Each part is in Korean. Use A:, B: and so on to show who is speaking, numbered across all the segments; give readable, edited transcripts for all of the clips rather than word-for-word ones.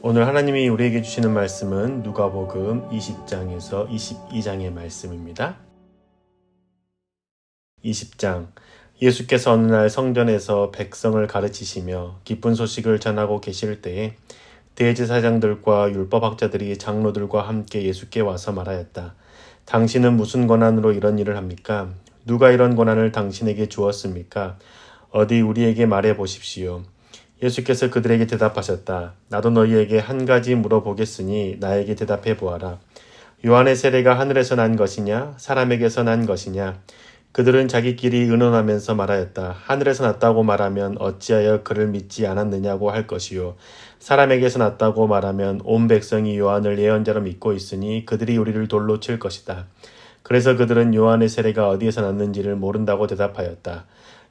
A: 오늘 하나님이 우리에게 주시는 말씀은 누가복음 20장에서 22장의 말씀입니다. 20장 예수께서 어느 날 성전에서 백성을 가르치시며 기쁜 소식을 전하고 계실 때에 대제사장들과 율법학자들이 장로들과 함께 예수께 와서 말하였다. 당신은 무슨 권한으로 이런 일을 합니까? 누가 이런 권한을 당신에게 주었습니까? 어디 우리에게 말해 보십시오. 예수께서 그들에게 대답하셨다. 나도 너희에게 한 가지 물어보겠으니 나에게 대답해 보아라. 요한의 세례가 하늘에서 난 것이냐 사람에게서 난 것이냐? 그들은 자기끼리 의논하면서 말하였다. 하늘에서 났다고 말하면 어찌하여 그를 믿지 않았느냐고 할 것이요. 사람에게서 났다고 말하면 온 백성이 요한을 예언자로 믿고 있으니 그들이 우리를 돌로 칠 것이다. 그래서 그들은 요한의 세례가 어디에서 났는지를 모른다고 대답하였다.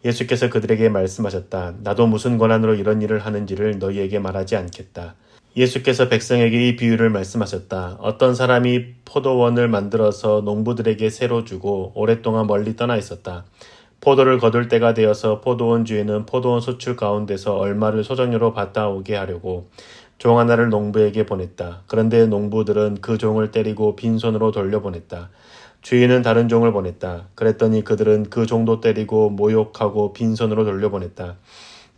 A: 예수께서 그들에게 말씀하셨다. 나도 무슨 권한으로 이런 일을 하는지를 너희에게 말하지 않겠다. 예수께서 백성에게 이 비유를 말씀하셨다. 어떤 사람이 포도원을 만들어서 농부들에게 새로 주고 오랫동안 멀리 떠나 있었다. 포도를 거둘 때가 되어서 포도원 주인은 포도원 소출 가운데서 얼마를 소정료로 받아오게 하려고 종 하나를 농부에게 보냈다. 그런데 농부들은 그 종을 때리고 빈손으로 돌려보냈다. 주인은 다른 종을 보냈다. 그랬더니 그들은 그 종도 때리고 모욕하고 빈손으로 돌려보냈다.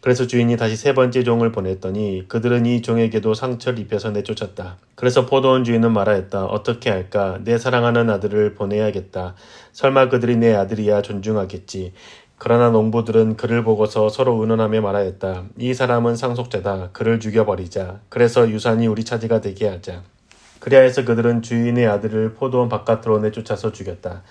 A: 그래서 주인이 다시 세 번째 종을 보냈더니 그들은 이 종에게도 상처를 입혀서 내쫓았다. 그래서 포도원 주인은 말하였다. 어떻게 할까? 내 사랑하는 아들을 보내야겠다. 설마 그들이 내 아들이야 존중하겠지. 그러나 농부들은 그를 보고서 서로 의논하며 말하였다. 이 사람은 상속자다. 그를 죽여버리자. 그래서 유산이 우리 차지가 되게 하자. 그리하여서 그들은 주인의 아들을 포도원 바깥으로 내쫓아서 죽였다.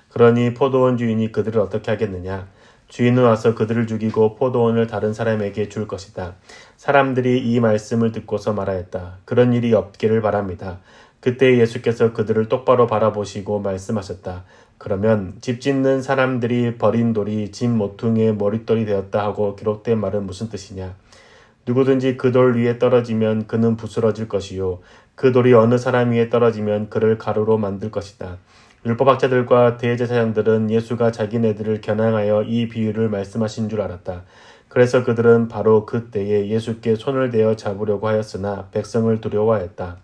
A: 그러니 포도원 주인이 그들을 어떻게 하겠느냐? 주인은 와서 그들을 죽이고 포도원을 다른 사람에게 줄 것이다. 사람들이 이 말씀을 듣고서 말하였다. 그런 일이 없기를 바랍니다. 그때 예수께서 그들을 똑바로 바라보시고 말씀하셨다. 그러면 집 짓는 사람들이 버린 돌이 집 모퉁이의 머릿돌이 되었다 하고 기록된 말은 무슨 뜻이냐? 누구든지 그 돌 위에 떨어지면 그는 부스러질 것이요. 그 돌이 어느 사람 위에 떨어지면 그를 가루로 만들 것이다. 율법학자들과 대제사장들은 예수가 자기네들을 겨냥하여 이 비유를 말씀하신 줄 알았다. 그래서 그들은 바로 그때에 예수께 손을 대어 잡으려고 하였으나 백성을 두려워하였다.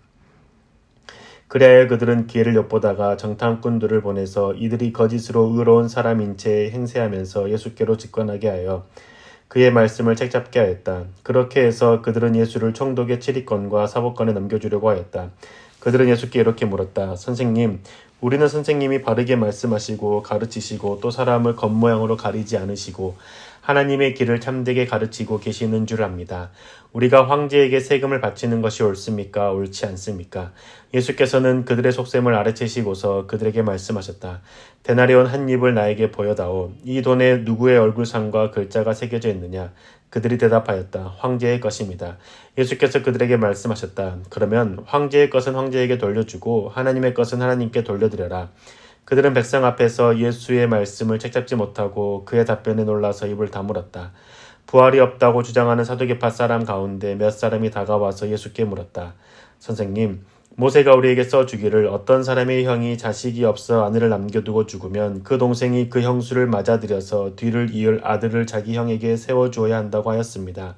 A: 그리하여 그들은 기회를 엿보다가 정탐꾼들을 보내서 이들이 거짓으로 의로운 사람인 채 행세하면서 예수께로 직관하게 하여 그의 말씀을 책잡게 하였다. 그렇게 해서 그들은 예수를 총독의 치리권과 사법권에 넘겨주려고 하였다. 그들은 예수께 이렇게 물었다. 선생님, 우리는 선생님이 바르게 말씀하시고 가르치시고 또 사람을 겉모양으로 가리지 않으시고 하나님의 길을 참되게 가르치고 계시는 줄 압니다. 우리가 황제에게 세금을 바치는 것이 옳습니까? 옳지 않습니까? 예수께서는 그들의 속셈을 알아채시고서 그들에게 말씀하셨다. 데나리온 한 입을 나에게 보여다오. 이 돈에 누구의 얼굴상과 글자가 새겨져 있느냐? 그들이 대답하였다. 황제의 것입니다. 예수께서 그들에게 말씀하셨다. 그러면 황제의 것은 황제에게 돌려주고 하나님의 것은 하나님께 돌려드려라. 그들은 백성 앞에서 예수의 말씀을 책잡지 못하고 그의 답변에 놀라서 입을 다물었다. 부활이 없다고 주장하는 사두개파 사람 가운데 몇 사람이 다가와서 예수께 물었다. 선생님, 모세가 우리에게 써주기를 어떤 사람의 형이 자식이 없어 아내를 남겨두고 죽으면 그 동생이 그 형수를 맞아들여서 뒤를 이을 아들을 자기 형에게 세워주어야 한다고 하였습니다.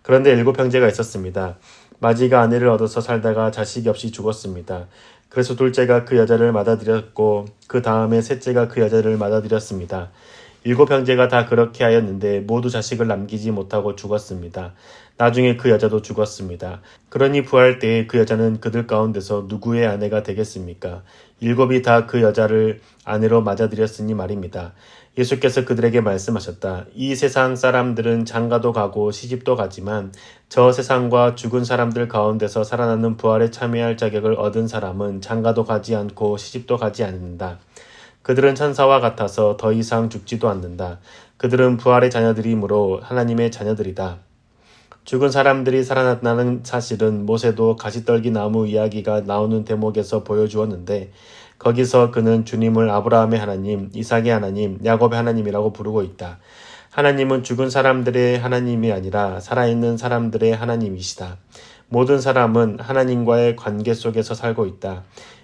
A: 그런데 7 형제가 있었습니다. 마지가 아내를 얻어서 살다가 자식이 없이 죽었습니다. 그래서 둘째가 그 여자를 맞아들였고 그 다음에 셋째가 그 여자를 맞아들였습니다. 7 형제가 다 그렇게 하였는데 모두 자식을 남기지 못하고 죽었습니다. 나중에 그 여자도 죽었습니다. 그러니 부활 때에 그 여자는 그들 가운데서 누구의 아내가 되겠습니까? 7이 다 그 여자를 아내로 맞아들였으니 말입니다. 예수께서 그들에게 말씀하셨다. 이 세상 사람들은 장가도 가고 시집도 가지만 저 세상과 죽은 사람들 가운데서 살아나는 부활에 참여할 자격을 얻은 사람은 장가도 가지 않고 시집도 가지 않는다. 그들은 천사와 같아서 더 이상 죽지도 않는다. 그들은 부활의 자녀들이므로 하나님의 자녀들이다. 죽은 사람들이 살아났다는 사실은 모세도 가시떨기 나무 이야기가 나오는 대목에서 보여주었는데 거기서 그는 주님을 아브라함의 하나님, 이삭의 하나님, 야곱의 하나님이라고 부르고 있다. 하나님은 죽은 사람들의 하나님이 아니라 살아있는 사람들의 하나님이시다. 모든 사람은 하나님과의 관계 속에서 살고 있다.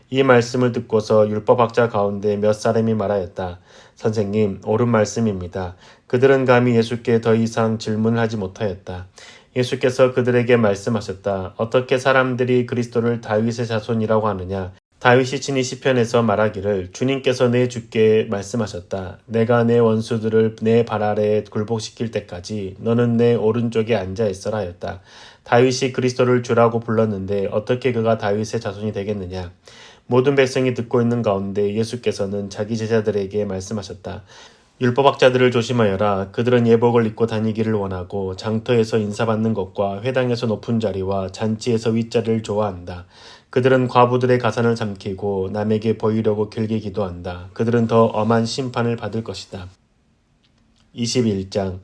A: 이 말씀을 듣고서 율법학자 가운데 몇 사람이 말하였다. 선생님, 옳은 말씀입니다. 그들은 감히 예수께 더 이상 질문을 하지 못하였다. 예수께서 그들에게 말씀하셨다. 어떻게 사람들이 그리스도를 다윗의 자손이라고 하느냐? 다윗이 친히 시편에서 말하기를 주님께서 내 주께 말씀하셨다. 내가 내 원수들을 내 발 아래에 굴복시킬 때까지 너는 내 오른쪽에 앉아 있어라 하였다. 다윗이 그리스도를 주라고 불렀는데 어떻게 그가 다윗의 자손이 되겠느냐? 모든 백성이 듣고 있는 가운데 예수께서는 자기 제자들에게 말씀하셨다. 율법학자들을 조심하여라. 그들은 예복을 입고 다니기를 원하고 장터에서 인사받는 것과 회당에서 높은 자리와 잔치에서 윗자리를 좋아한다. 그들은 과부들의 가산을 삼키고 남에게 보이려고 길게 기도한다. 그들은 더 엄한 심판을 받을 것이다. 21장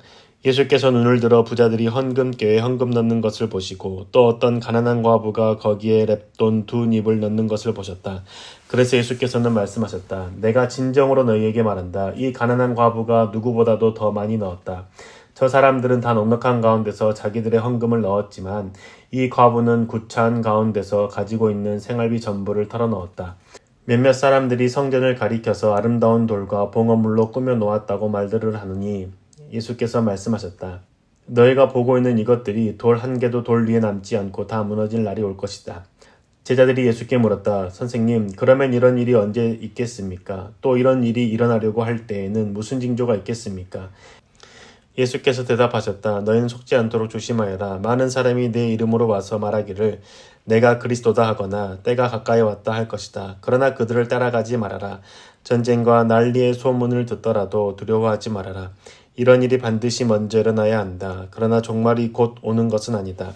A: 예수께서 눈을 들어 부자들이 헌금궤에 헌금 넣는 것을 보시고 또 어떤 가난한 과부가 거기에 렙돈 2닙을 넣는 것을 보셨다. 그래서 예수께서는 말씀하셨다. 내가 진정으로 너희에게 말한다. 이 가난한 과부가 누구보다도 더 많이 넣었다. 저 사람들은 다 넉넉한 가운데서 자기들의 헌금을 넣었지만 이 과부는 구차한 가운데서 가지고 있는 생활비 전부를 털어넣었다. 몇몇 사람들이 성전을 가리켜서 아름다운 돌과 봉헌물로 꾸며 놓았다고 말들을 하느니 예수께서 말씀하셨다. 너희가 보고 있는 이것들이 돌 한 개도 돌 위에 남지 않고 다 무너질 날이 올 것이다. 제자들이 예수께 물었다. 선생님, 그러면 이런 일이 언제 있겠습니까? 또 이런 일이 일어나려고 할 때에는 무슨 징조가 있겠습니까? 예수께서 대답하셨다. 너희는 속지 않도록 조심하여라. 많은 사람이 내 이름으로 와서 말하기를 내가 그리스도다 하거나 때가 가까이 왔다 할 것이다. 그러나 그들을 따라가지 말아라. 전쟁과 난리의 소문을 듣더라도 두려워하지 말아라. 이런 일이 반드시 먼저 일어나야 한다. 그러나 종말이 곧 오는 것은 아니다.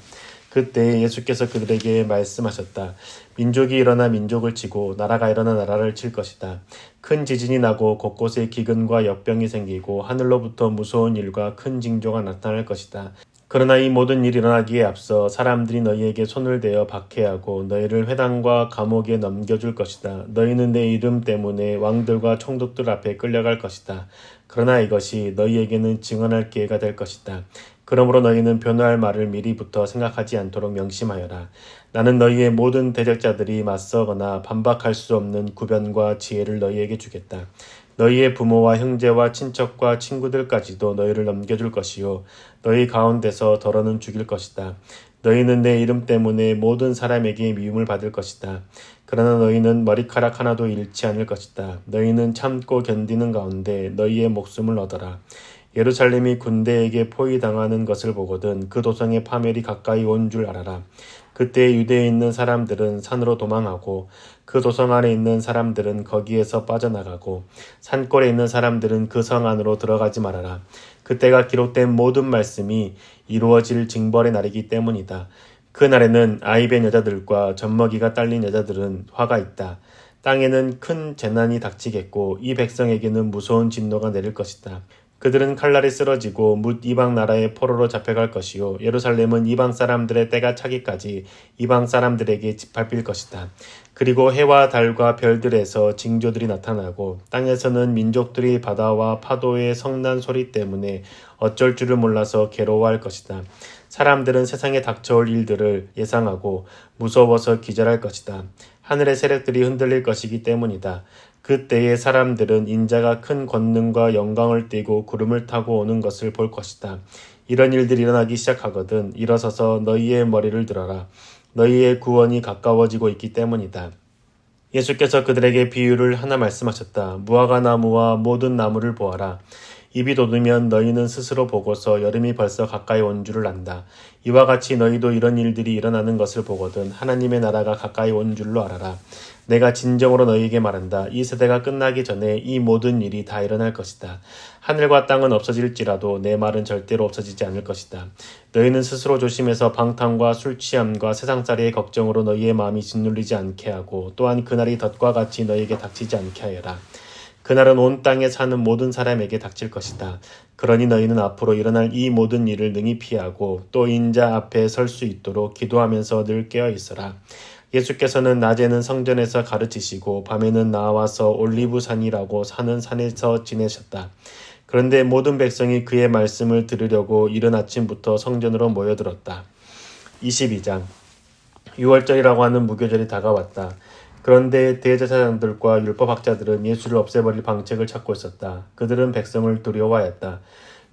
A: 그때 예수께서 그들에게 말씀하셨다. 민족이 일어나 민족을 치고 나라가 일어나 나라를 칠 것이다. 큰 지진이 나고 곳곳에 기근과 역병이 생기고 하늘로부터 무서운 일과 큰 징조가 나타날 것이다. 그러나 이 모든 일이 일어나기에 앞서 사람들이 너희에게 손을 대어 박해하고 너희를 회당과 감옥에 넘겨줄 것이다. 너희는 내 이름 때문에 왕들과 총독들 앞에 끌려갈 것이다. 그러나 이것이 너희에게는 증언할 기회가 될 것이다. 그러므로 너희는 변호할 말을 미리부터 생각하지 않도록 명심하여라. 나는 너희의 모든 대적자들이 맞서거나 반박할 수 없는 구변과 지혜를 너희에게 주겠다. 너희의 부모와 형제와 친척과 친구들까지도 너희를 넘겨줄 것이요 너희 가운데서 더러는 죽일 것이다. 너희는 내 이름 때문에 모든 사람에게 미움을 받을 것이다. 그러나 너희는 머리카락 하나도 잃지 않을 것이다. 너희는 참고 견디는 가운데 너희의 목숨을 얻어라. 예루살렘이 군대에게 포위당하는 것을 보거든 그 도성의 파멸이 가까이 온 줄 알아라. 그때 유대에 있는 사람들은 산으로 도망하고 그 도성 안에 있는 사람들은 거기에서 빠져나가고 산골에 있는 사람들은 그 성 안으로 들어가지 말아라. 그때가 기록된 모든 말씀이 이루어질 징벌의 날이기 때문이다. 그 날에는 아이벤 여자들과 젖먹이가 딸린 여자들은 화가 있다. 땅에는 큰 재난이 닥치겠고 이 백성에게는 무서운 진노가 내릴 것이다. 그들은 칼날에 쓰러지고 뭇 이방 나라의 포로로 잡혀갈 것이요 예루살렘은 이방 사람들의 때가 차기까지 이방 사람들에게 짓밟힐 것이다. 그리고 해와 달과 별들에서 징조들이 나타나고 땅에서는 민족들이 바다와 파도의 성난 소리 때문에 어쩔 줄을 몰라서 괴로워할 것이다. 사람들은 세상에 닥쳐올 일들을 예상하고 무서워서 기절할 것이다. 하늘의 세력들이 흔들릴 것이기 때문이다. 그때의 사람들은 인자가 큰 권능과 영광을 띠고 구름을 타고 오는 것을 볼 것이다. 이런 일들이 일어나기 시작하거든 일어서서 너희의 머리를 들어라. 너희의 구원이 가까워지고 있기 때문이다. 예수께서 그들에게 비유를 하나 말씀하셨다. 무화과 나무와 모든 나무를 보아라. 입이 돋으면 너희는 스스로 보고서 여름이 벌써 가까이 온 줄을 안다. 이와 같이 너희도 이런 일들이 일어나는 것을 보거든 하나님의 나라가 가까이 온 줄로 알아라. 내가 진정으로 너희에게 말한다. 이 세대가 끝나기 전에 이 모든 일이 다 일어날 것이다. 하늘과 땅은 없어질지라도 내 말은 절대로 없어지지 않을 것이다. 너희는 스스로 조심해서 방탕과 술 취함과 세상살이의 걱정으로 너희의 마음이 짓눌리지 않게 하고 또한 그날이 덫과 같이 너희에게 닥치지 않게 하여라. 그날은 온 땅에 사는 모든 사람에게 닥칠 것이다. 그러니 너희는 앞으로 일어날 이 모든 일을 능히 피하고 또 인자 앞에 설 수 있도록 기도하면서 늘 깨어 있어라. 예수께서는 낮에는 성전에서 가르치시고 밤에는 나와서 올리브산이라고 사는 산에서 지내셨다. 그런데 모든 백성이 그의 말씀을 들으려고 이른 아침부터 성전으로 모여들었다. 22장 6월절이라고 하는 무교절이 다가왔다. 그런데 대제사장들과 율법학자들은 예수를 없애버릴 방책을 찾고 있었다. 그들은 백성을 두려워하였다.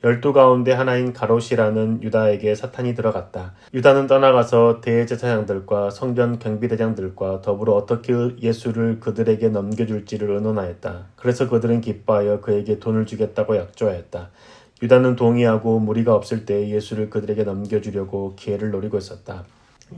A: 12 가운데 하나인 가롯이라는 유다에게 사탄이 들어갔다. 유다는 떠나가서 대제사장들과 성전 경비대장들과 더불어 어떻게 예수를 그들에게 넘겨줄지를 의논하였다. 그래서 그들은 기뻐하여 그에게 돈을 주겠다고 약조하였다. 유다는 동의하고 무리가 없을 때 예수를 그들에게 넘겨주려고 기회를 노리고 있었다.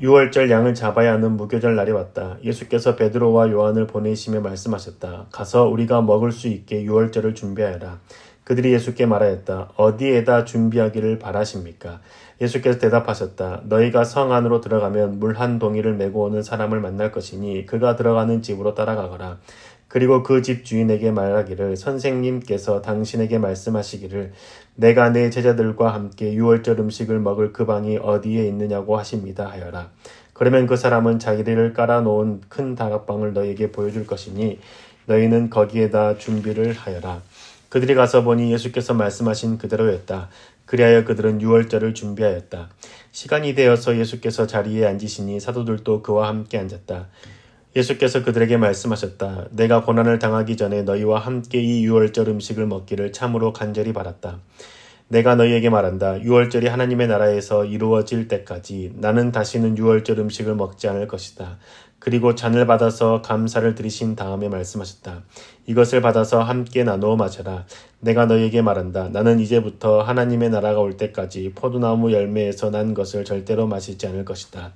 A: 6월절 양을 잡아야 하는 무교절 날이 왔다. 예수께서 베드로와 요한을 보내시며 말씀하셨다. 가서 우리가 먹을 수 있게 6월절을 준비하여라. 그들이 예수께 말하였다. 어디에다 준비하기를 바라십니까? 예수께서 대답하셨다. 너희가 성 안으로 들어가면 물 한 동이를 메고 오는 사람을 만날 것이니 그가 들어가는 집으로 따라가거라. 그리고 그 집 주인에게 말하기를 선생님께서 당신에게 말씀하시기를 내가 내 제자들과 함께 유월절 음식을 먹을 그 방이 어디에 있느냐고 하십니다 하여라. 그러면 그 사람은 자기를 깔아놓은 큰 다락방을 너희에게 보여줄 것이니 너희는 거기에다 준비를 하여라. 그들이 가서 보니 예수께서 말씀하신 그대로였다. 그리하여 그들은 유월절을 준비하였다. 시간이 되어서 예수께서 자리에 앉으시니 사도들도 그와 함께 앉았다. 예수께서 그들에게 말씀하셨다. 내가 고난을 당하기 전에 너희와 함께 이 유월절 음식을 먹기를 참으로 간절히 바랐다. 내가 너희에게 말한다. 유월절이 하나님의 나라에서 이루어질 때까지 나는 다시는 유월절 음식을 먹지 않을 것이다. 그리고 잔을 받아서 감사를 드리신 다음에 말씀하셨다. 이것을 받아서 함께 나누어 마셔라. 내가 너희에게 말한다. 나는 이제부터 하나님의 나라가 올 때까지 포도나무 열매에서 난 것을 절대로 마시지 않을 것이다.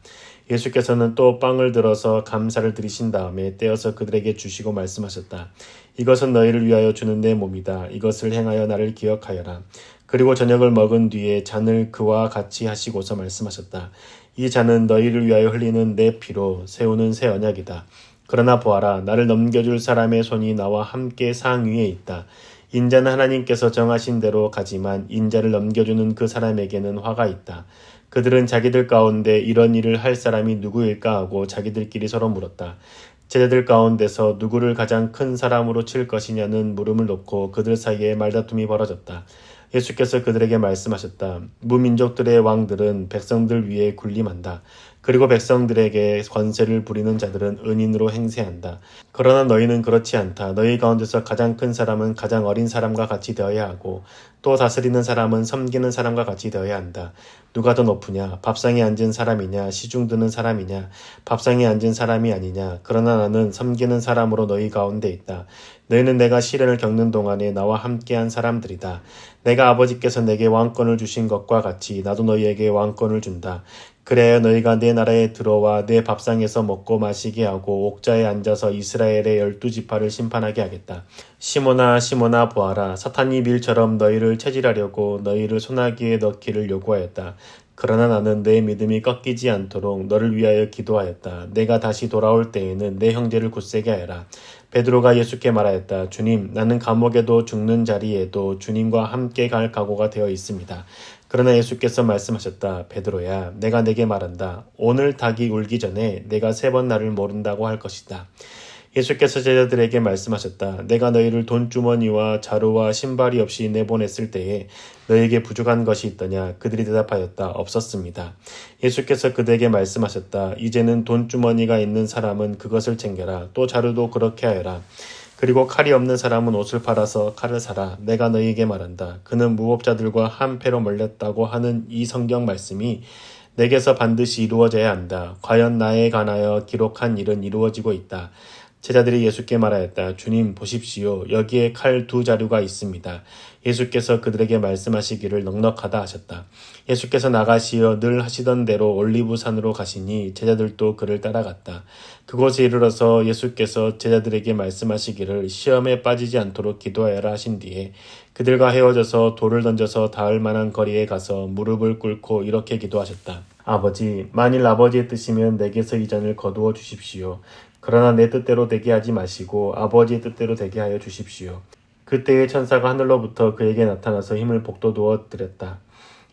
A: 예수께서는 또 빵을 들어서 감사를 드리신 다음에 떼어서 그들에게 주시고 말씀하셨다. 이것은 너희를 위하여 주는 내 몸이다. 이것을 행하여 나를 기억하여라. 그리고 저녁을 먹은 뒤에 잔을 그와 같이 하시고서 말씀하셨다. 이 잔은 너희를 위하여 흘리는 내 피로 세우는 새 언약이다. 그러나 보아라, 나를 넘겨줄 사람의 손이 나와 함께 상 위에 있다. 인자는 하나님께서 정하신 대로 가지만 인자를 넘겨주는 그 사람에게는 화가 있다. 그들은 자기들 가운데 이런 일을 할 사람이 누구일까 하고 자기들끼리 서로 물었다. 제자들 가운데서 누구를 가장 큰 사람으로 칠 것이냐는 물음을 놓고 그들 사이에 말다툼이 벌어졌다. 예수께서 그들에게 말씀하셨다. 무민족들의 왕들은 백성들 위에 군림한다. 그리고 백성들에게 권세를 부리는 자들은 은인으로 행세한다. 그러나 너희는 그렇지 않다. 너희 가운데서 가장 큰 사람은 가장 어린 사람과 같이 되어야 하고 또 다스리는 사람은 섬기는 사람과 같이 되어야 한다. 누가 더 높으냐? 밥상에 앉은 사람이냐? 시중 드는 사람이냐? 밥상에 앉은 사람이 아니냐? 그러나 나는 섬기는 사람으로 너희 가운데 있다. 너희는 내가 시련을 겪는 동안에 나와 함께한 사람들이다. 내가 아버지께서 내게 왕권을 주신 것과 같이 나도 너희에게 왕권을 준다. 그래야 너희가 내 나라에 들어와 내 밥상에서 먹고 마시게 하고 옥자에 앉아서 이스라엘의 12지파를 심판하게 하겠다. 시몬아 시몬아 보아라. 사탄이 밀처럼 너희를 체질하려고 너희를 소나기에 넣기를 요구하였다. 그러나 나는 내 믿음이 꺾이지 않도록 너를 위하여 기도하였다. 내가 다시 돌아올 때에는 내 형제를 굳세게 하여라. 베드로가 예수께 말하였다. 주님, 나는 감옥에도 죽는 자리에도 주님과 함께 갈 각오가 되어 있습니다. 그러나 예수께서 말씀하셨다. 베드로야, 내가 내게 말한다. 오늘 닭이 울기 전에 내가 3번 나를 모른다고 할 것이다. 예수께서 제자들에게 말씀하셨다. 내가 너희를 돈주머니와 자루와 신발이 없이 내보냈을 때에 너희에게 부족한 것이 있더냐? 그들이 대답하였다. 없었습니다. 예수께서 그들에게 말씀하셨다. 이제는 돈주머니가 있는 사람은 그것을 챙겨라. 또 자루도 그렇게 하여라. 그리고 칼이 없는 사람은 옷을 팔아서 칼을 사라. 내가 너희에게 말한다. 그는 무법자들과 한패로 몰렸다고 하는 이 성경 말씀이 내게서 반드시 이루어져야 한다. 과연 나에 관하여 기록한 일은 이루어지고 있다. 제자들이 예수께 말하였다. 주님 보십시오. 여기에 칼 2자루가 있습니다. 예수께서 그들에게 말씀하시기를 넉넉하다 하셨다. 예수께서 나가시어 늘 하시던 대로 올리브산으로 가시니 제자들도 그를 따라갔다. 그곳에 이르러서 예수께서 제자들에게 말씀하시기를 시험에 빠지지 않도록 기도하여라 하신 뒤에 그들과 헤어져서 돌을 던져서 닿을 만한 거리에 가서 무릎을 꿇고 이렇게 기도하셨다. 아버지, 만일 아버지의 뜻이면 내게서 이 잔을 거두어 주십시오. 그러나 내 뜻대로 되게 하지 마시고 아버지의 뜻대로 되게 하여 주십시오. 그때의 천사가 하늘로부터 그에게 나타나서 힘을 북돋우어 드렸다.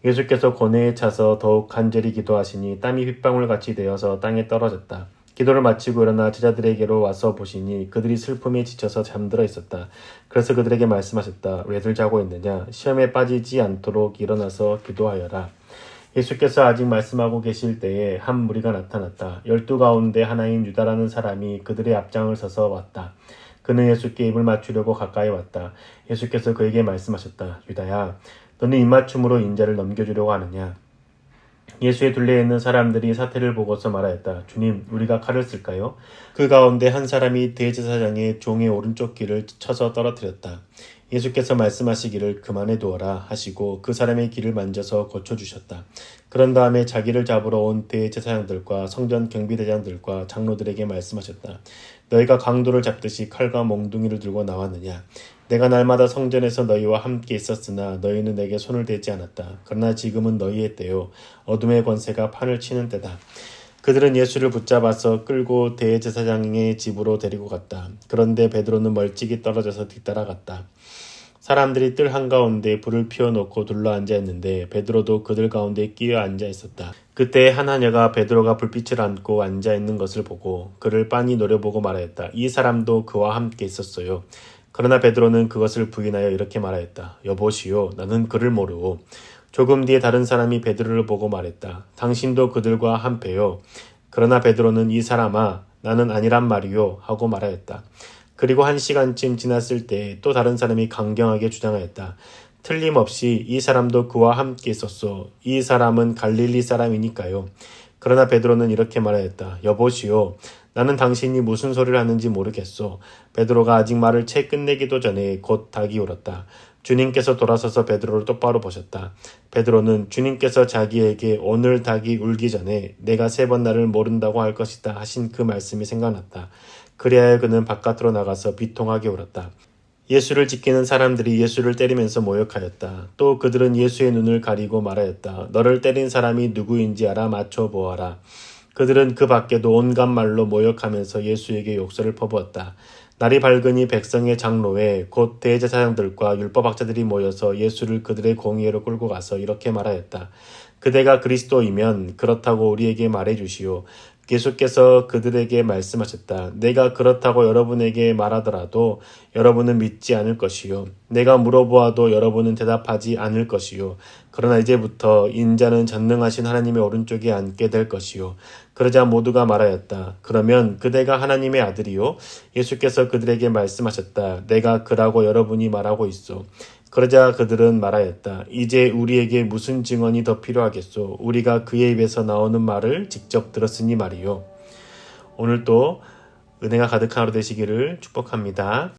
A: 예수께서 고뇌에 차서 더욱 간절히 기도하시니 땀이 핏방울같이 되어서 땅에 떨어졌다. 기도를 마치고 일어나 제자들에게로 와서 보시니 그들이 슬픔에 지쳐서 잠들어 있었다. 그래서 그들에게 말씀하셨다. 왜들 자고 있느냐? 시험에 빠지지 않도록 일어나서 기도하여라. 예수께서 아직 말씀하고 계실 때에 한 무리가 나타났다. 12 가운데 하나인 유다라는 사람이 그들의 앞장을 서서 왔다. 그는 예수께 입을 맞추려고 가까이 왔다. 예수께서 그에게 말씀하셨다. 유다야, 너는 입맞춤으로 인자를 넘겨주려고 하느냐? 예수의 둘레에 있는 사람들이 사태를 보고서 말하였다. 주님, 우리가 칼을 쓸까요? 그 가운데 한 사람이 대제사장의 종의 오른쪽 귀를 쳐서 떨어뜨렸다. 예수께서 말씀하시기를 그만해 두어라 하시고 그 사람의 귀를 만져서 고쳐주셨다. 그런 다음에 자기를 잡으러 온 대제사장들과 성전 경비대장들과 장로들에게 말씀하셨다. 너희가 강도를 잡듯이 칼과 몽둥이를 들고 나왔느냐? 내가 날마다 성전에서 너희와 함께 있었으나 너희는 내게 손을 대지 않았다. 그러나 지금은 너희의 때요 어둠의 권세가 판을 치는 때다. 그들은 예수를 붙잡아서 끌고 대제사장의 집으로 데리고 갔다. 그런데 베드로는 멀찍이 떨어져서 뒤따라갔다. 사람들이 뜰 한가운데 불을 피워놓고 둘러앉아 있는데 베드로도 그들 가운데 끼어 앉아 있었다. 그때 한 하녀가 베드로가 불빛을 안고 앉아 있는 것을 보고 그를 빤히 노려보고 말하였다. 이 사람도 그와 함께 있었어요. 그러나 베드로는 그것을 부인하여 이렇게 말하였다. 여보시오, 나는 그를 모르오. 조금 뒤에 다른 사람이 베드로를 보고 말했다. 당신도 그들과 한패요. 그러나 베드로는 이 사람아, 나는 아니란 말이요 하고 말하였다. 그리고 1시간쯤 지났을 때 또 다른 사람이 강경하게 주장하였다. 틀림없이 이 사람도 그와 함께 있었소. 이 사람은 갈릴리 사람이니까요. 그러나 베드로는 이렇게 말하였다. 여보시오, 나는 당신이 무슨 소리를 하는지 모르겠소. 베드로가 아직 말을 채 끝내기도 전에 곧 닭이 울었다. 주님께서 돌아서서 베드로를 똑바로 보셨다. 베드로는 주님께서 자기에게 오늘 닭이 울기 전에 내가 3번 나를 모른다고 할 것이다 하신 그 말씀이 생각났다. 그리하여 그는 바깥으로 나가서 비통하게 울었다. 예수를 지키는 사람들이 예수를 때리면서 모욕하였다. 또 그들은 예수의 눈을 가리고 말하였다. 너를 때린 사람이 누구인지 알아 맞춰보아라. 그들은 그 밖에도 온갖 말로 모욕하면서 예수에게 욕설을 퍼부었다. 날이 밝으니 백성의 장로회 곧 대제사장들과 율법학자들이 모여서 예수를 그들의 공의회로 끌고 가서 이렇게 말하였다. 그대가 그리스도이면 그렇다고 우리에게 말해 주시오. 예수께서 그들에게 말씀하셨다. 내가 그렇다고 여러분에게 말하더라도 여러분은 믿지 않을 것이요. 내가 물어보아도 여러분은 대답하지 않을 것이요. 그러나 이제부터 인자는 전능하신 하나님의 오른쪽에 앉게 될 것이요. 그러자 모두가 말하였다. 그러면 그대가 하나님의 아들이요? 예수께서 그들에게 말씀하셨다. 내가 그라고 여러분이 말하고 있소. 그러자 그들은 말하였다. 이제 우리에게 무슨 증언이 더 필요하겠소? 우리가 그의 입에서 나오는 말을 직접 들었으니 말이요. 오늘도 은혜가 가득한 하루 되시기를 축복합니다.